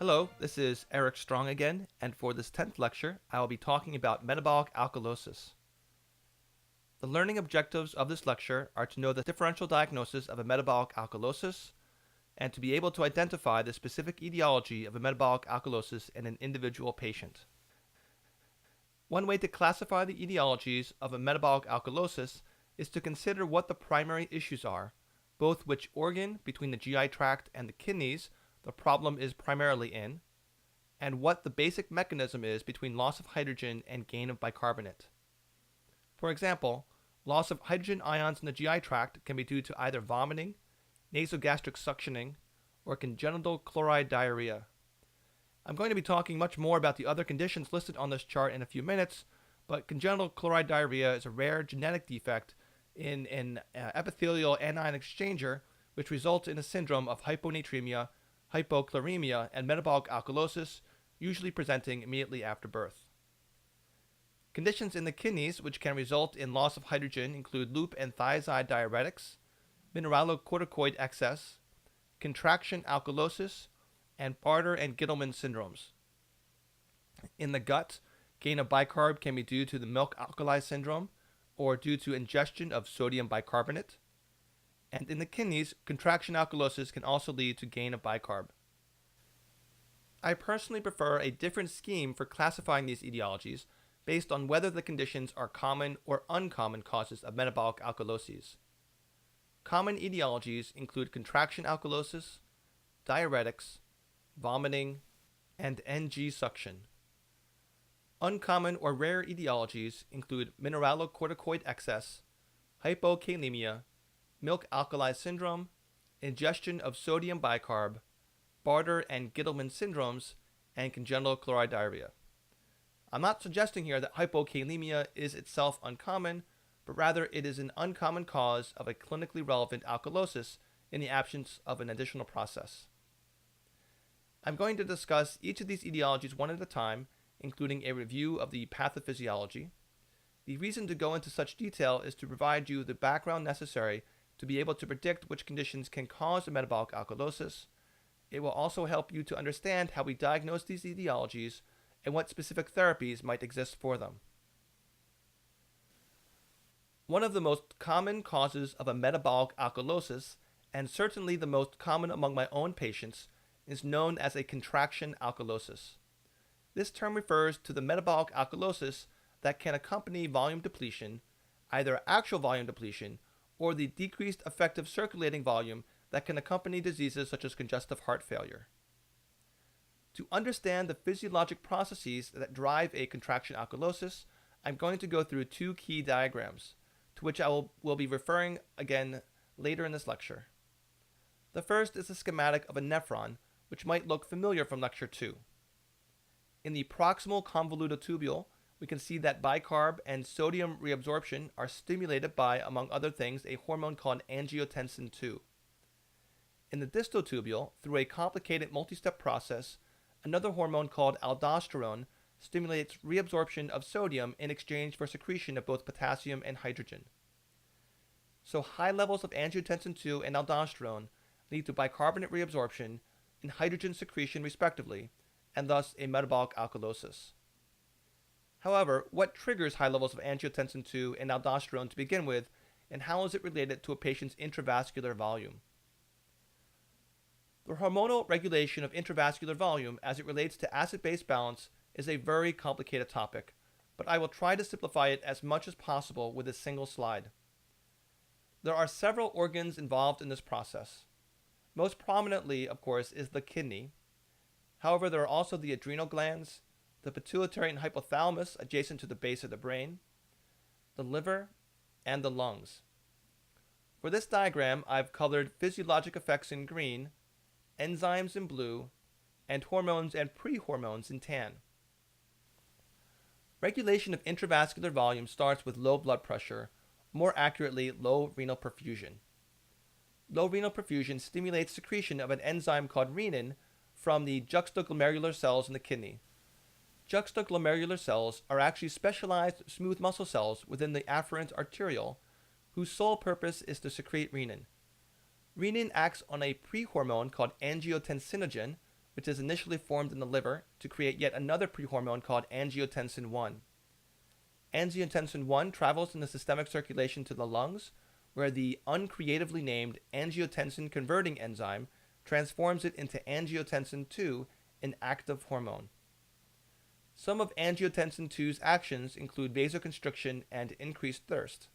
Hello, this is Eric Strong again, and for this 10th lecture, I will be talking about metabolic alkalosis. The learning objectives of this lecture are to know the differential diagnosis of a metabolic alkalosis and to be able to identify the specific etiology of a metabolic alkalosis in an individual patient. One way to classify the etiologies of a metabolic alkalosis is to consider what the primary issues are, both which organ between the GI tract and the kidneys the problem is primarily in, and what the basic mechanism is between loss of hydrogen and gain of bicarbonate. For example, loss of hydrogen ions in the GI tract can be due to either vomiting, nasogastric suctioning, or congenital chloride diarrhea. I'm going to be talking much more about the other conditions listed on this chart in a few minutes, but congenital chloride diarrhea is a rare genetic defect in an epithelial anion exchanger which results in a syndrome of hyponatremia, hypochloremia, and metabolic alkalosis, usually presenting immediately after birth. Conditions in the kidneys which can result in loss of hydrogen include loop and thiazide diuretics, mineralocorticoid excess, contraction alkalosis, and Bartter and Gittleman syndromes. In the gut, gain of bicarb can be due to the milk alkali syndrome or due to ingestion of sodium bicarbonate. And in the kidneys, contraction alkalosis can also lead to gain of bicarb. I personally prefer a different scheme for classifying these etiologies based on whether the conditions are common or uncommon causes of metabolic alkaloses. Common etiologies include contraction alkalosis, diuretics, vomiting, and NG suction. Uncommon or rare etiologies include mineralocorticoid excess, hypokalemia, milk alkali syndrome, ingestion of sodium bicarb, Bartter and Gittleman syndromes, and congenital chloride diarrhea. I'm not suggesting here that hypokalemia is itself uncommon, but rather it is an uncommon cause of a clinically relevant alkalosis in the absence of an additional process. I'm going to discuss each of these etiologies one at a time, including a review of the pathophysiology. The reason to go into such detail is to provide you the background necessary to be able to predict which conditions can cause a metabolic alkalosis. It will also help you to understand how we diagnose these etiologies and what specific therapies might exist for them. One of the most common causes of a metabolic alkalosis, and certainly the most common among my own patients, is known as a contraction alkalosis. This term refers to the metabolic alkalosis that can accompany volume depletion, either actual volume depletion or the decreased effective circulating volume that can accompany diseases such as congestive heart failure. To understand the physiologic processes that drive a contraction alkalosis, I'm going to go through two key diagrams, to which I will be referring again later in this lecture. The first is a schematic of a nephron, which might look familiar from lecture 2. In the proximal convoluted tubule, we can see that bicarb and sodium reabsorption are stimulated by, among other things, a hormone called angiotensin II. In the distal tubule, through a complicated multi-step process, another hormone called aldosterone stimulates reabsorption of sodium in exchange for secretion of both potassium and hydrogen. So high levels of angiotensin II and aldosterone lead to bicarbonate reabsorption and hydrogen secretion respectively, and thus a metabolic alkalosis. However, what triggers high levels of angiotensin II and aldosterone to begin with, and how is it related to a patient's intravascular volume? The hormonal regulation of intravascular volume as it relates to acid-base balance is a very complicated topic, but I will try to simplify it as much as possible with a single slide. There are several organs involved in this process. Most prominently, of course, is the kidney. However, there are also the adrenal glands, the pituitary and hypothalamus adjacent to the base of the brain, the liver, and the lungs. For this diagram, I've colored physiologic effects in green, enzymes in blue, and hormones and pre-hormones in tan. Regulation of intravascular volume starts with low blood pressure, more accurately, low renal perfusion. Low renal perfusion stimulates secretion of an enzyme called renin from the juxtaglomerular cells in the kidney. Juxtaglomerular cells are actually specialized smooth muscle cells within the afferent arteriole whose sole purpose is to secrete renin. Renin acts on a pre-hormone called angiotensinogen, which is initially formed in the liver to create yet another prehormone called angiotensin 1. Angiotensin 1 travels in the systemic circulation to the lungs, where the uncreatively named angiotensin converting enzyme transforms it into angiotensin 2, an active hormone. Some of angiotensin 2's actions include vasoconstriction and increased thirst.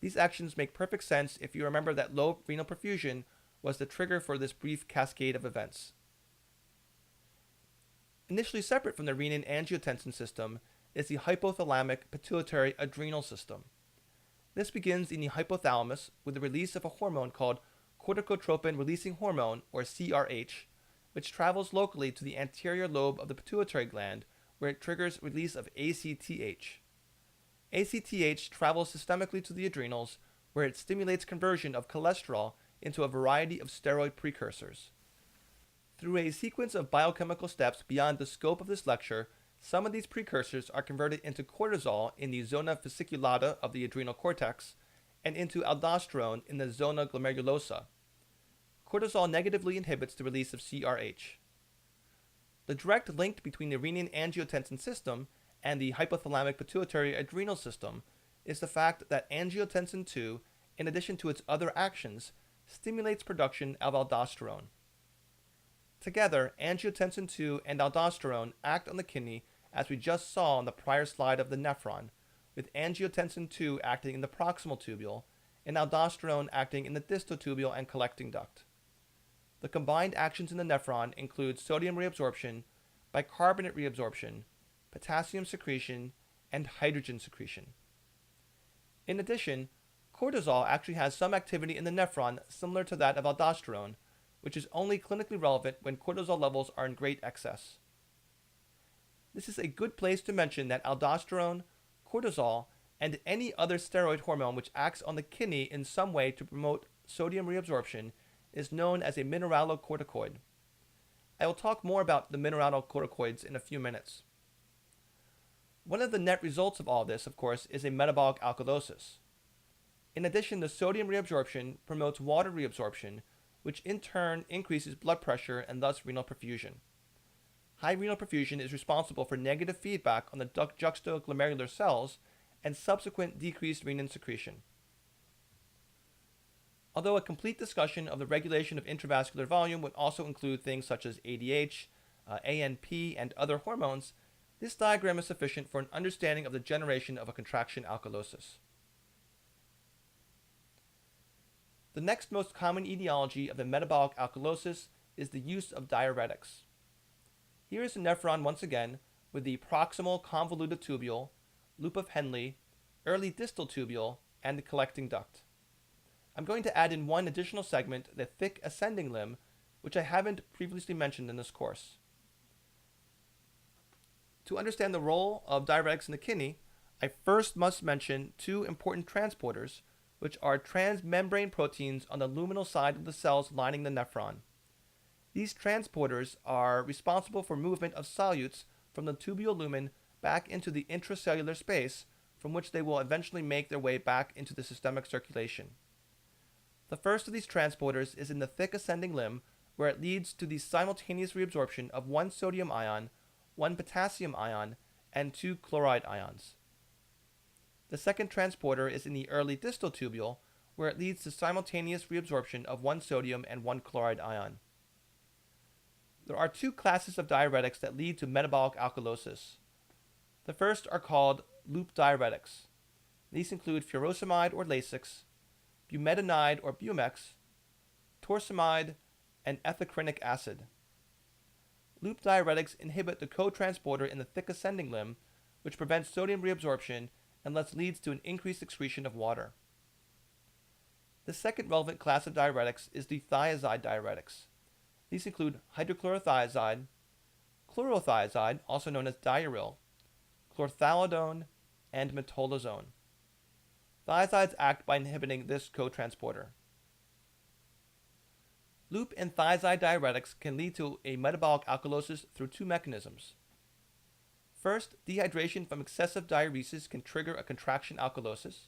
These actions make perfect sense if you remember that low renal perfusion was the trigger for this brief cascade of events. Initially separate from the renin-angiotensin system is the hypothalamic pituitary adrenal system. This begins in the hypothalamus with the release of a hormone called corticotropin-releasing hormone, or CRH, which travels locally to the anterior lobe of the pituitary gland, where it triggers release of ACTH. ACTH travels systemically to the adrenals, where it stimulates conversion of cholesterol into a variety of steroid precursors. Through a sequence of biochemical steps beyond the scope of this lecture, some of these precursors are converted into cortisol in the zona fasciculata of the adrenal cortex and into aldosterone in the zona glomerulosa. Cortisol negatively inhibits the release of CRH. The direct link between the renin-angiotensin system and the hypothalamic pituitary adrenal system is the fact that angiotensin 2, in addition to its other actions, stimulates production of aldosterone. Together, angiotensin 2 and aldosterone act on the kidney as we just saw on the prior slide of the nephron, with angiotensin 2 acting in the proximal tubule and aldosterone acting in the distal tubule and collecting duct. The combined actions in the nephron include sodium reabsorption, bicarbonate reabsorption, potassium secretion, and hydrogen secretion. In addition, cortisol actually has some activity in the nephron similar to that of aldosterone, which is only clinically relevant when cortisol levels are in great excess. This is a good place to mention that aldosterone, cortisol, and any other steroid hormone which acts on the kidney in some way to promote sodium reabsorption is known as a mineralocorticoid. I will talk more about the mineralocorticoids in a few minutes. One of the net results of all this, of course, is a metabolic alkalosis. In addition, the sodium reabsorption promotes water reabsorption, which in turn increases blood pressure and thus renal perfusion. High renal perfusion is responsible for negative feedback on the juxtaglomerular cells and subsequent decreased renin secretion. Although a complete discussion of the regulation of intravascular volume would also include things such as ADH, ANP, and other hormones, this diagram is sufficient for an understanding of the generation of a contraction alkalosis. The next most common etiology of the metabolic alkalosis is the use of diuretics. Here is the nephron once again with the proximal convoluted tubule, loop of Henle, early distal tubule, and the collecting duct. I'm going to add in one additional segment, the thick ascending limb, which I haven't previously mentioned in this course. To understand the role of diuretics in the kidney, I first must mention two important transporters, which are transmembrane proteins on the luminal side of the cells lining the nephron. These transporters are responsible for movement of solutes from the tubule lumen back into the intracellular space, from which they will eventually make their way back into the systemic circulation. The first of these transporters is in the thick ascending limb, where it leads to the simultaneous reabsorption of one sodium ion, one potassium ion, and two chloride ions. The second transporter is in the early distal tubule, where it leads to simultaneous reabsorption of one sodium and one chloride ion. There are two classes of diuretics that lead to metabolic alkalosis. The first are called loop diuretics. These include furosemide or Lasix, bumetanide or Bumex, torsemide, and ethacrynic acid. Loop diuretics inhibit the cotransporter in the thick ascending limb, which prevents sodium reabsorption and thus leads to an increased excretion of water. The second relevant class of diuretics is the thiazide diuretics. These include hydrochlorothiazide, chlorothiazide, also known as diuryl, chlorthalidone, and metolazone. Thiazides act by inhibiting this cotransporter. Loop and thiazide diuretics can lead to a metabolic alkalosis through two mechanisms. First, dehydration from excessive diuresis can trigger a contraction alkalosis.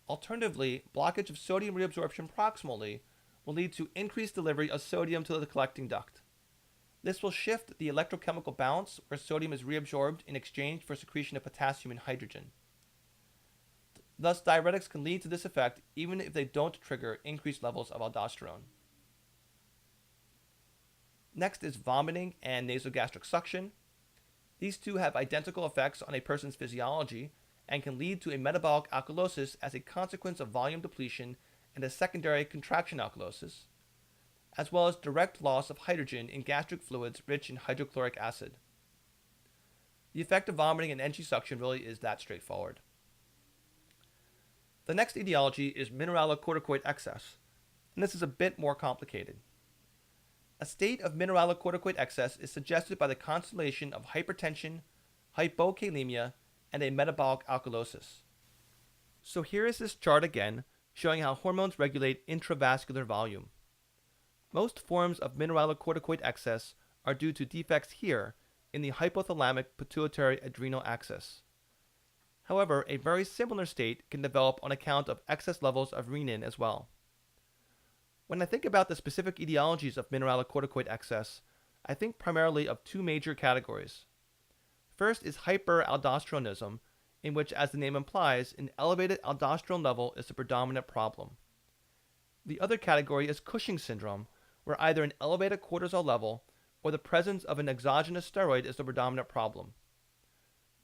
Alternatively, blockage of sodium reabsorption proximally will lead to increased delivery of sodium to the collecting duct. This will shift the electrochemical balance where sodium is reabsorbed in exchange for secretion of potassium and hydrogen. Thus, diuretics can lead to this effect even if they don't trigger increased levels of aldosterone. Next is vomiting and nasogastric suction. These two have identical effects on a person's physiology and can lead to a metabolic alkalosis as a consequence of volume depletion and a secondary contraction alkalosis, as well as direct loss of hydrogen in gastric fluids rich in hydrochloric acid. The effect of vomiting and NG suction really is that straightforward. The next etiology is mineralocorticoid excess, and this is a bit more complicated. A state of mineralocorticoid excess is suggested by the constellation of hypertension, hypokalemia, and a metabolic alkalosis. So here is this chart again, showing how hormones regulate intravascular volume. Most forms of mineralocorticoid excess are due to defects here in the hypothalamic pituitary adrenal axis. However, a very similar state can develop on account of excess levels of renin as well. When I think about the specific etiologies of mineralocorticoid excess, I think primarily of two major categories. First is hyperaldosteronism, in which, as the name implies, an elevated aldosterone level is the predominant problem. The other category is Cushing syndrome, where either an elevated cortisol level or the presence of an exogenous steroid is the predominant problem.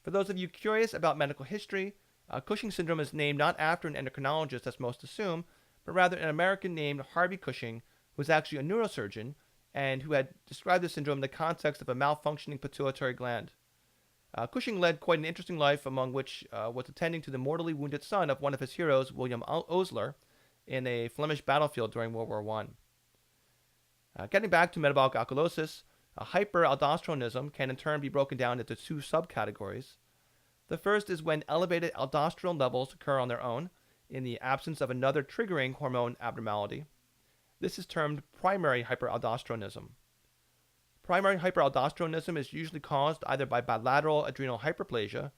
For those of you curious about medical history, Cushing syndrome is named not after an endocrinologist as most assume, but rather an American named Harvey Cushing, who was actually a neurosurgeon and who had described the syndrome in the context of a malfunctioning pituitary gland. Cushing led quite an interesting life, among which was attending to the mortally wounded son of one of his heroes, William Osler, in a Flemish battlefield during World War I. Getting back to metabolic alkalosis, hyperaldosteronism can in turn be broken down into two subcategories. The first is when elevated aldosterone levels occur on their own, in the absence of another triggering hormone abnormality. This is termed primary hyperaldosteronism. Primary hyperaldosteronism is usually caused either by bilateral adrenal hyperplasia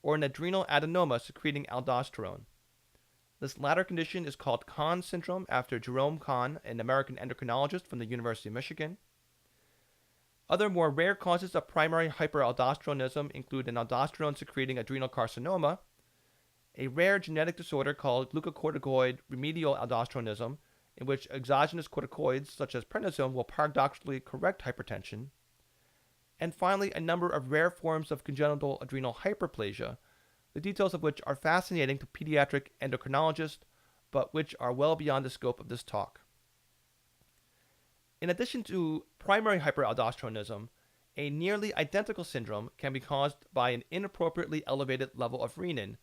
or an adrenal adenoma secreting aldosterone. This latter condition is called Kahn syndrome after Jerome Kahn, an American endocrinologist from the University of Michigan. Other more rare causes of primary hyperaldosteronism include an aldosterone-secreting adrenal carcinoma, a rare genetic disorder called glucocorticoid remedial aldosteronism, in which exogenous corticoids such as prednisone will paradoxically correct hypertension, and finally a number of rare forms of congenital adrenal hyperplasia, the details of which are fascinating to pediatric endocrinologists, but which are well beyond the scope of this talk. In addition to primary hyperaldosteronism, a nearly identical syndrome can be caused by an inappropriately elevated level of renin,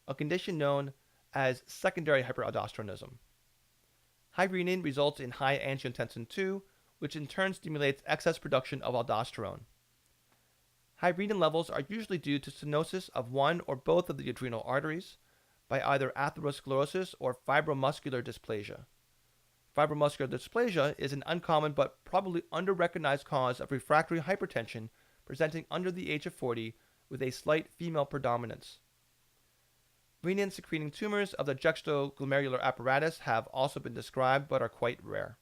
a condition known as secondary hyperaldosteronism. High renin results in high angiotensin II, which in turn stimulates excess production of aldosterone. High renin levels are usually due to stenosis of one or both of the adrenal arteries by either atherosclerosis or fibromuscular dysplasia. Fibromuscular dysplasia is an uncommon but probably under-recognized cause of refractory hypertension presenting under the age of 40 with a slight female predominance. Renin-secreting tumors of the juxtaglomerular apparatus have also been described but are quite rare.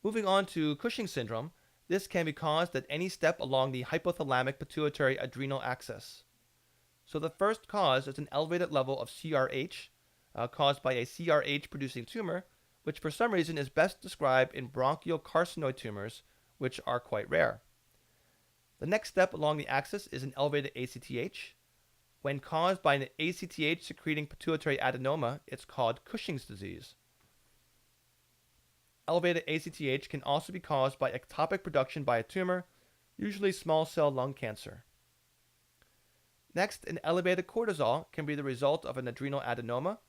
Moving on to Cushing syndrome, this can be caused at any step along the hypothalamic pituitary adrenal axis. So the first cause is an elevated level of CRH, caused by a CRH-producing tumor, which for some reason is best described in bronchial carcinoid tumors, which are quite rare. The next step along the axis is an elevated ACTH. When caused by an ACTH-secreting pituitary adenoma, it's called Cushing's disease. Elevated ACTH can also be caused by ectopic production by a tumor, usually small cell lung cancer. Next, an elevated cortisol can be the result of an adrenal adenoma,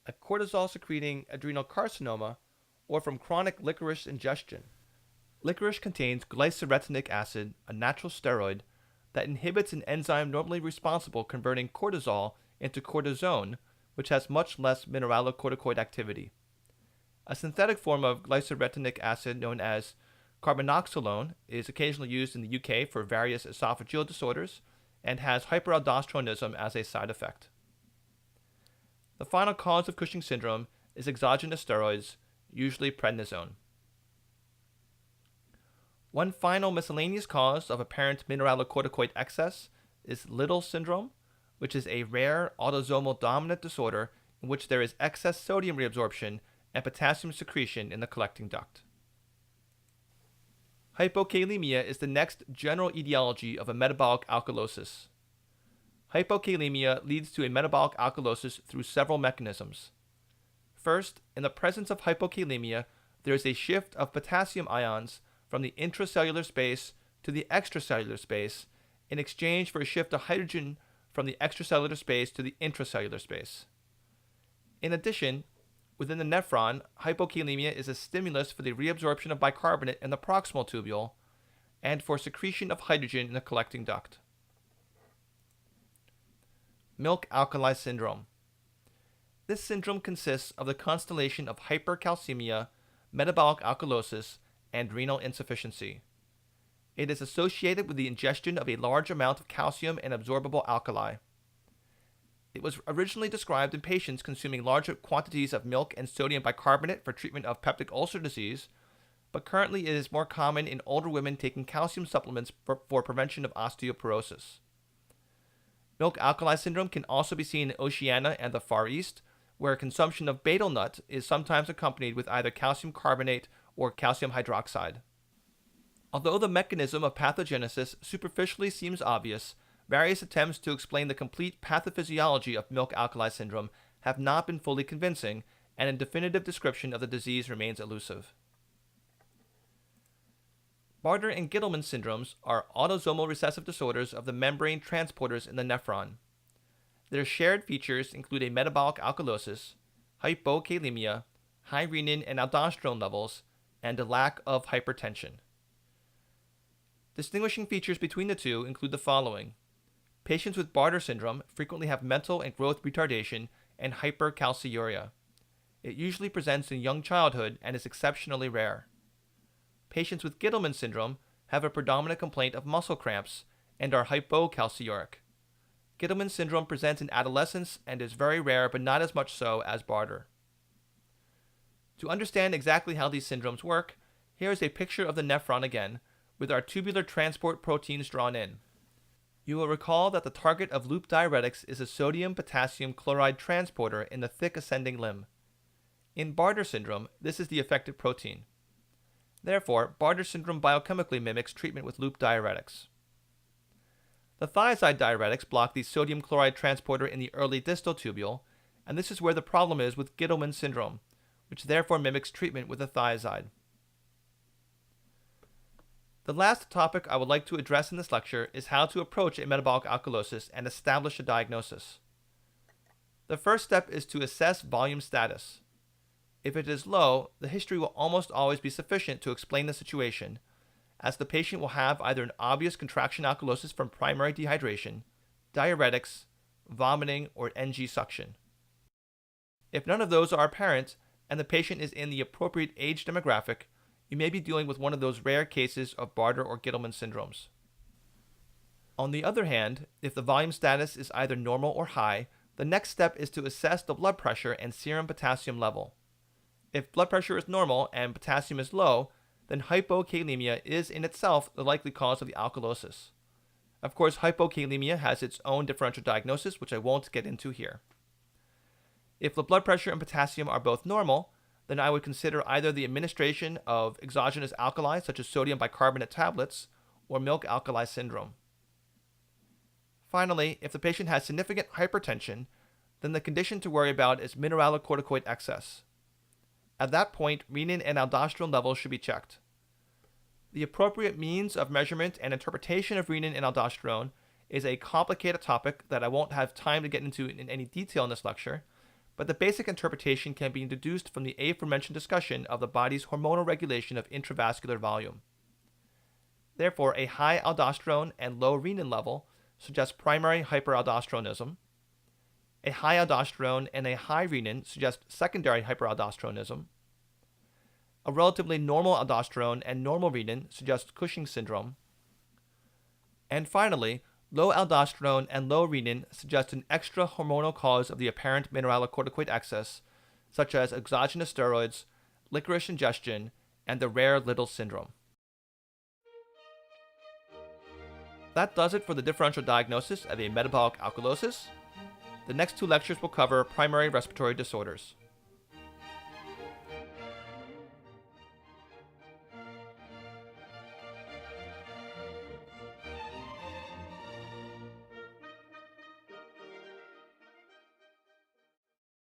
a cortisol-secreting adrenal carcinoma, or from chronic licorice ingestion. Licorice contains glycyrrhetinic acid, a natural steroid, that inhibits an enzyme normally responsible converting cortisol into cortisone, which has much less mineralocorticoid activity. A synthetic form of glycyrrhetinic acid known as carbonoxolone is occasionally used in the UK for various esophageal disorders and has hyperaldosteronism as a side effect. The final cause of Cushing syndrome is exogenous steroids, usually prednisone. One final miscellaneous cause of apparent mineralocorticoid excess is Little syndrome, which is a rare autosomal dominant disorder in which there is excess sodium reabsorption and potassium secretion in the collecting duct. Hypokalemia is the next general etiology of a metabolic alkalosis. Hypokalemia leads to a metabolic alkalosis through several mechanisms. First, in the presence of hypokalemia, there is a shift of potassium ions from the intracellular space to the extracellular space in exchange for a shift of hydrogen from the extracellular space to the intracellular space. In addition, within the nephron, hypokalemia is a stimulus for the reabsorption of bicarbonate in the proximal tubule and for secretion of hydrogen in the collecting duct. Milk alkali syndrome. This syndrome consists of the constellation of hypercalcemia, metabolic alkalosis, and renal insufficiency. It is associated with the ingestion of a large amount of calcium and absorbable alkali. It was originally described in patients consuming large quantities of milk and sodium bicarbonate for treatment of peptic ulcer disease, but currently it is more common in older women taking calcium supplements for prevention of osteoporosis. Milk alkali syndrome can also be seen in Oceania and the Far East, where consumption of betel nut is sometimes accompanied with either calcium carbonate or calcium hydroxide. Although the mechanism of pathogenesis superficially seems obvious, various attempts to explain the complete pathophysiology of milk alkali syndrome have not been fully convincing, and a definitive description of the disease remains elusive. Bartter and Gittleman syndromes are autosomal recessive disorders of the membrane transporters in the nephron. Their shared features include a metabolic alkalosis, hypokalemia, high renin and aldosterone levels, and a lack of hypertension. Distinguishing features between the two include the following. Patients with Bartter syndrome frequently have mental and growth retardation and hypercalciuria. It usually presents in young childhood and is exceptionally rare. Patients with Gittleman syndrome have a predominant complaint of muscle cramps and are hypocalciuric. Gittleman syndrome presents in adolescence and is very rare, but not as much so as Bartter. To understand exactly how these syndromes work, here is a picture of the nephron again, with our tubular transport proteins drawn in. You will recall that the target of loop diuretics is a sodium-potassium chloride transporter in the thick ascending limb. In Bartter syndrome, this is the affected protein. Therefore, Bartter syndrome biochemically mimics treatment with loop diuretics. The thiazide diuretics block the sodium chloride transporter in the early distal tubule, and this is where the problem is with Gittleman syndrome, which therefore mimics treatment with a thiazide. The last topic I would like to address in this lecture is how to approach a metabolic alkalosis and establish a diagnosis. The first step is to assess volume status. If it is low, the history will almost always be sufficient to explain the situation, as the patient will have either an obvious contraction alkalosis from primary dehydration, diuretics, vomiting, or NG suction. If none of those are apparent, and the patient is in the appropriate age demographic, you may be dealing with one of those rare cases of Bartter or Gittleman syndromes. On the other hand, if the volume status is either normal or high, the next step is to assess the blood pressure and serum potassium level. If blood pressure is normal and potassium is low, then hypokalemia is in itself the likely cause of the alkalosis. Of course, hypokalemia has its own differential diagnosis, which I won't get into here. If the blood pressure and potassium are both normal, then I would consider either the administration of exogenous alkali, such as sodium bicarbonate tablets, or milk alkali syndrome. Finally, if the patient has significant hypertension, then the condition to worry about is mineralocorticoid excess. At that point, renin and aldosterone levels should be checked. The appropriate means of measurement and interpretation of renin and aldosterone is a complicated topic that I won't have time to get into in any detail in this lecture, but the basic interpretation can be deduced from the aforementioned discussion of the body's hormonal regulation of intravascular volume. Therefore, a high aldosterone and low renin level suggests primary hyperaldosteronism. A high aldosterone and a high renin suggest secondary hyperaldosteronism. A relatively normal aldosterone and normal renin suggest Cushing syndrome. And finally, low aldosterone and low renin suggest an extra hormonal cause of the apparent mineralocorticoid excess, such as exogenous steroids, licorice ingestion, and the rare Little syndrome. That does it for the differential diagnosis of a metabolic alkalosis. The next two lectures will cover primary respiratory disorders.